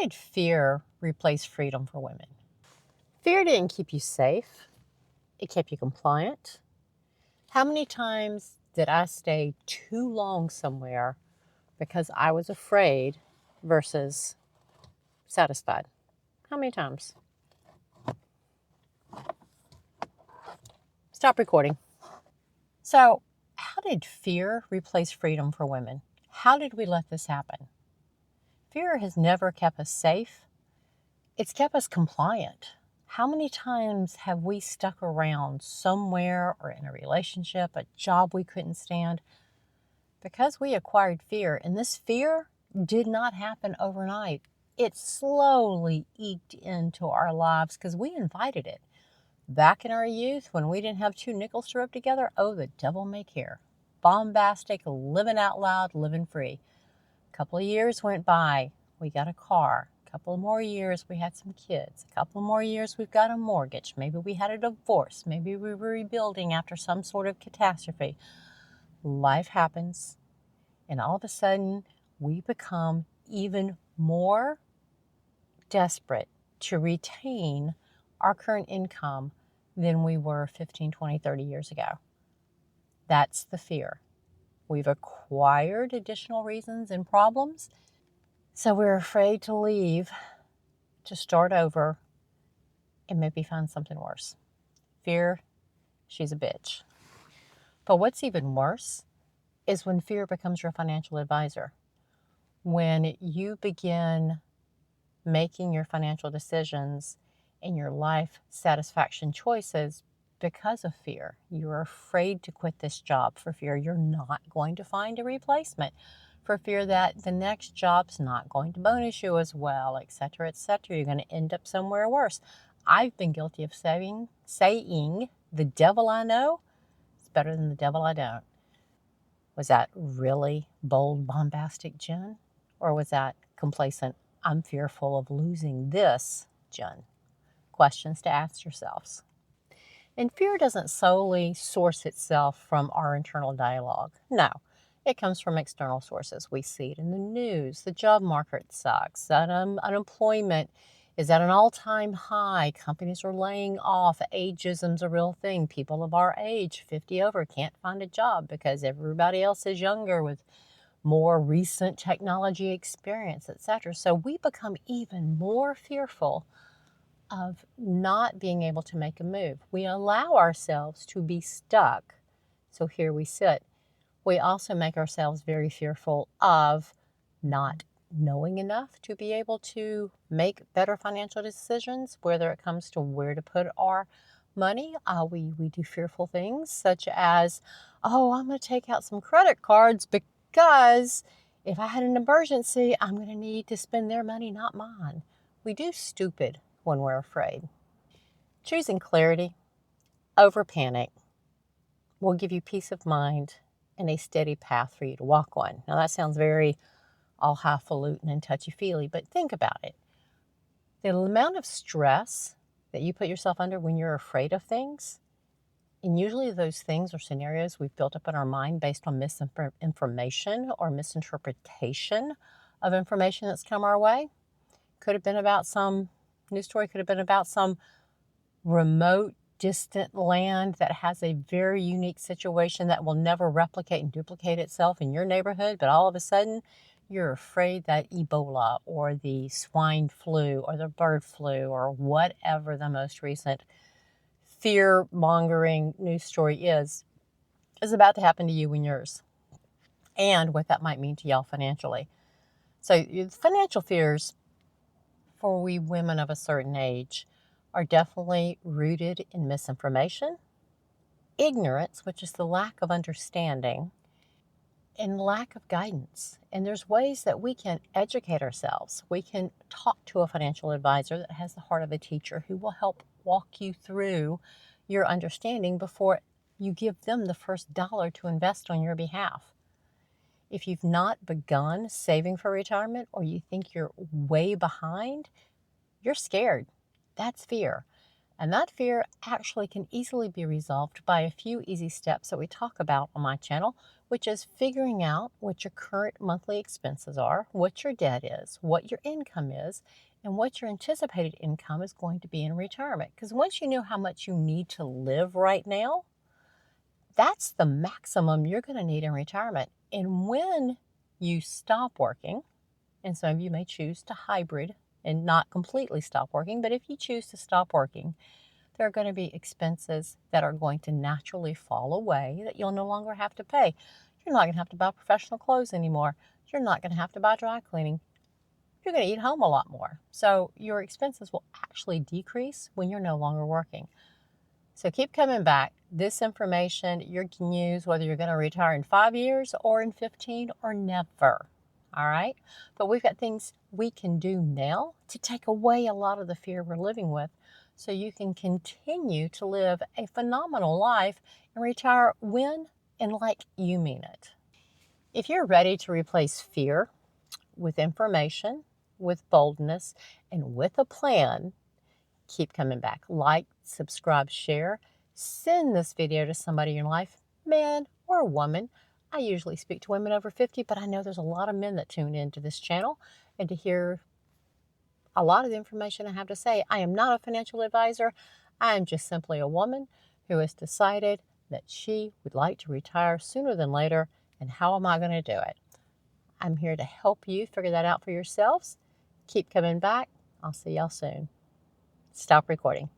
did fear replace freedom for women? Fear didn't keep you safe. It kept you compliant. How many times did I stay too long somewhere because I was afraid versus satisfied? How many times? Stop recording. So, how did fear replace freedom for women? How did we let this happen? Fear has never kept us safe. It's kept us compliant. How many times have we stuck around somewhere or in a relationship, a job we couldn't stand, because we acquired fear? And this fear did not happen overnight. It slowly eked into our lives because we invited it. Back in our youth, when we didn't have two nickels to rub together, oh, the devil may care. Bombastic, living out loud, living free. A couple of years went by. We got a car. A couple of more years, we had some kids. A couple more years, we've got a mortgage. Maybe we had a divorce. Maybe we were rebuilding after some sort of catastrophe. Life happens, and all of a sudden, we become even more desperate to retain our current income than we were 15, 20, 30 years ago. That's the fear. We've acquired additional reasons and problems, so we're afraid to leave, to start over, and maybe find something worse. Fear, she's a bitch. But what's even worse is when fear becomes your financial advisor. When you begin making your financial decisions and your life satisfaction choices because of fear. You're afraid to quit this job for fear you're not going to find a replacement, for fear that the next job's not going to bonus you as well, etc., etc. You're going to end up somewhere worse. I've been guilty of saying, the devil I know is better than the devil I don't. Was that really bold, bombastic, Jen? Or was that complacent, I'm fearful of losing this, Jen? Questions to ask yourselves. And fear doesn't solely source itself from our internal dialogue. No, it comes from external sources. We see it in the news. The job market sucks. Unemployment is at an all-time high. Companies are laying off. Ageism's a real thing. People of our age, 50 over, can't find a job because everybody else is younger with more recent technology experience, etc. So we become even more fearful of not being able to make a move. We allow ourselves to be stuck. So here we sit. We also make ourselves very fearful of not knowing enough to be able to make better financial decisions, whether it comes to where to put our money. We do fearful things such as, oh, I'm going to take out some credit cards because if I had an emergency, I'm going to need to spend their money, not mine. We do stupid when we're afraid. Choosing clarity over panic will give you peace of mind and a steady path for you to walk on. Now that sounds very all highfalutin and touchy-feely, but think about it. The amount of stress that you put yourself under when you're afraid of things, and usually those things or scenarios we've built up in our mind based on misinformation or misinterpretation of information that's come our way. Could have been about some news story, could have been about some remote, distant land that has a very unique situation that will never replicate and duplicate itself in your neighborhood, but all of a sudden you're afraid that Ebola or the swine flu or the bird flu or whatever the most recent fear-mongering news story is about to happen to you and yours, and what that might mean to y'all financially. So financial fears for we women of a certain age are definitely rooted in misinformation, ignorance, which is the lack of understanding, and lack of guidance. And there's ways that we can educate ourselves. We can talk to a financial advisor that has the heart of a teacher who will help walk you through your understanding before you give them the first dollar to invest on your behalf. If you've not begun saving for retirement or you think you're way behind, you're scared. That's fear. And that fear actually can easily be resolved by a few easy steps that we talk about on my channel, which is figuring out what your current monthly expenses are, what your debt is, what your income is, and what your anticipated income is going to be in retirement. Because once you know how much you need to live right now, that's the maximum you're going to need in retirement. And when you stop working, and some of you may choose to hybrid and not completely stop working, but if you choose to stop working, there are going to be expenses that are going to naturally fall away that you'll no longer have to pay. You're not going to have to buy professional clothes anymore. You're not going to have to buy dry cleaning. You're going to eat home a lot more. So your expenses will actually decrease when you're no longer working. So keep coming back. This information you can use whether you're going to retire in 5 years or in 15 or never. All right? But we've got things we can do now to take away a lot of the fear we're living with so you can continue to live a phenomenal life and retire when and like you mean it. If you're ready to replace fear with information, with boldness, and with a plan, keep coming back. Like, subscribe, share. Send this video to somebody in your life, man or woman. I usually speak to women over 50, but I know there's a lot of men that tune into this channel and to hear a lot of the information I have to say. I am not a financial advisor. I am just simply a woman who has decided that she would like to retire sooner than later, and how am I going to do it? I'm here to help you figure that out for yourselves. Keep coming back. I'll see y'all soon. Stop recording.